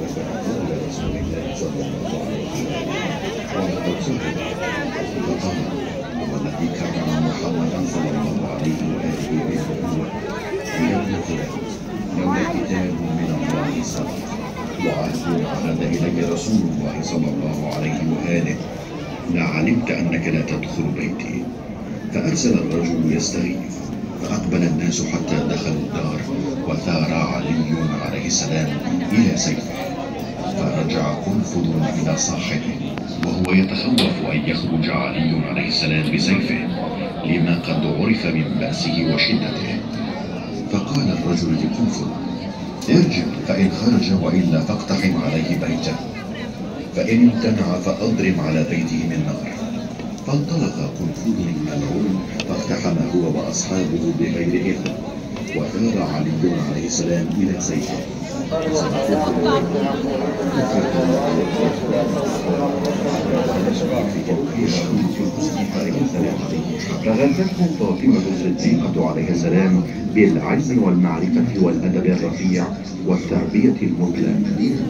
قول رسول الله صلى الله عليه وسلم ولقد صدق فقال والذي كرم محمدا صلى الله عليه وآله بالنبوة يا ابن فلان لولا كتاب من الله سبق وعهد عهد إلي رسول الله صلى الله عليه وآله لعلمت أنك لا تدخل بيتي. فأرسل الرجل يستغيث فأقبل الناس حتى دخلوا الدار وثار علي عليه السلام إلى سيفه، فرجع قنفذ إلى صاحبه وهو يتخوف أن يخرج علي عليه السلام بسيفه لما قد عرف من بأسه وشدته. فقال الرجل لقنفذ ارجع فإن خرج وإلا فاقتحم عليه بيته، فإن امتنع فأضرم على بيته من نار. فانطلق قنفذ الملعون فاقتحم هو وأصحابه بغير إذن، وثار علي عليه السلام إلى سيفه. فغلبتهم فاطمة الصديقة عليه السلام بالعلم والمعرفة والأدب الرفيع والتربية المثلى،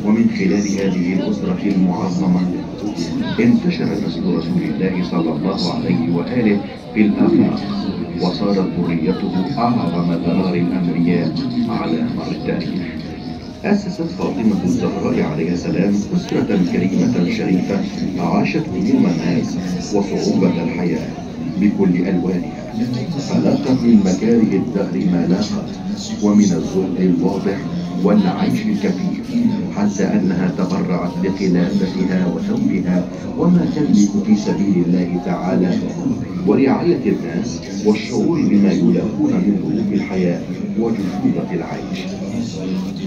ومن خلال هذه الأسرة المعظمة انتشر نسل رسول الله صلى الله عليه وآله في الآفاق، وصارت ذريته أعظم ثمار الأنبياء على مر التاريخ. أسست فاطمة الزهراء عليه السلام أسرة كريمة شريفة عاشت هموم الناس وصعوبة الحياة بكل ألوانها، فلاقت من مكاره الدهر ما لاقت، ومن الذل الواضح والعيش الكفيف، حتى أنها تبرعت بخلافتها وثوبها وما تملك في سبيل الله تعالى ورعاية الناس والشعور بما يلاقون من ظروف الحياة وجفوفة العيش.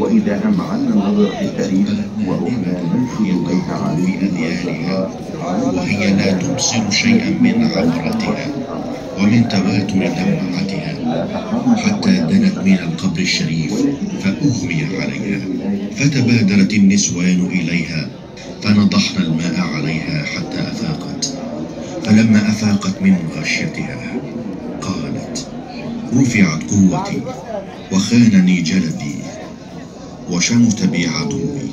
وإذا أمعنا النظر في التاريخ وأخرى ندخل بيت علي الزهراء وهي لا تبصر شيئا من عورتها ومن تواتر لمعتها، حتى دنت من القبر الشريف فأغمي عليها، فتبادرت النسوان إليها فنضحن الماء عليها حتى أفاقت. فلما أفاقت من غشيتها قالت رفعت قوتي وخانني جلدي وشمت بي عدوي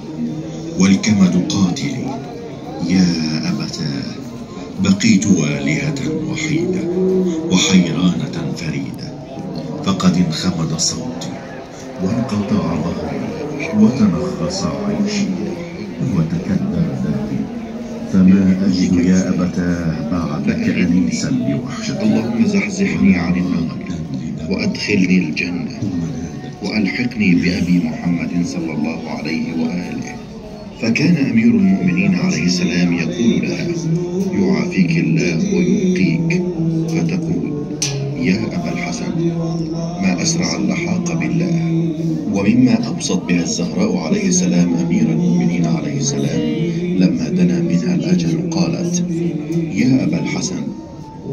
والكمد قاتلي، يا أبتاه بقيت والهة وحيدة وحيرانة فريدة، فقد انخمد صوتي وانقطع ظهري وتنخص عيشي وتكدر ذاتي، فما أجد يا أبتاه بعدك أنيسا لوحشتي. اللهم زحزحني عن النار وأدخلني الجنة وألحقني بأبي محمد صلى الله عليه وآله. فكان أمير المؤمنين عليه السلام يقول لها يعافيك الله ويبقيك، فتقول يا أبا الحسن ما أسرع اللحاق بالله. ومما أبسط بها الزهراء عليه السلام أمير المؤمنين عليه السلام لما دنا منها الأجل قالت يا أبا الحسن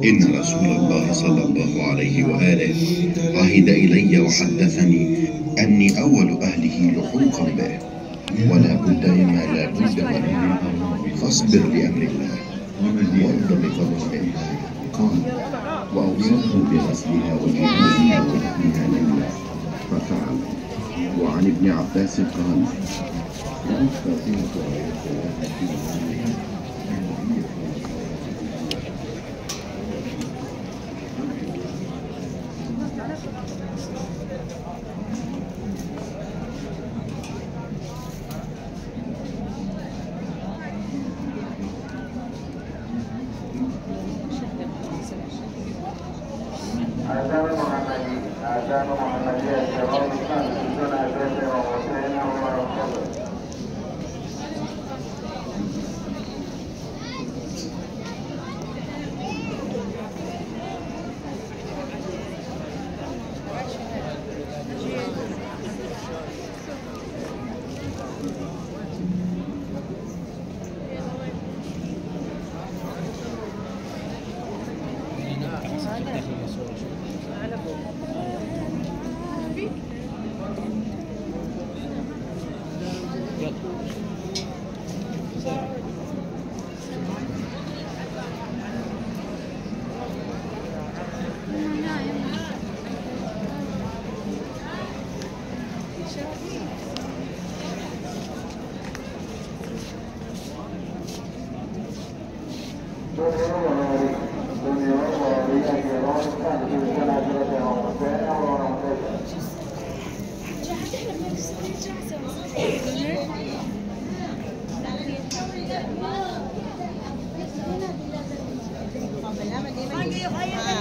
إن رسول الله صلى الله عليه وآله عهد إلي وحدثني أني أول أهله لحوقا به، ولا بد مما لا بد منه، فاصبر لأمر الله وارض بقضائه. قال وأوصاه بغسلها وجهازها ودفنها ليلا ففعل. وعن ابن عباس قال كانت فاطمة عليه السلام في آذان محمدية شباب الإسلام في سنة بيته وحسينه ورسوله. Hãy subscribe cho kênh Ghiền Mì Gõ để không bỏ lỡ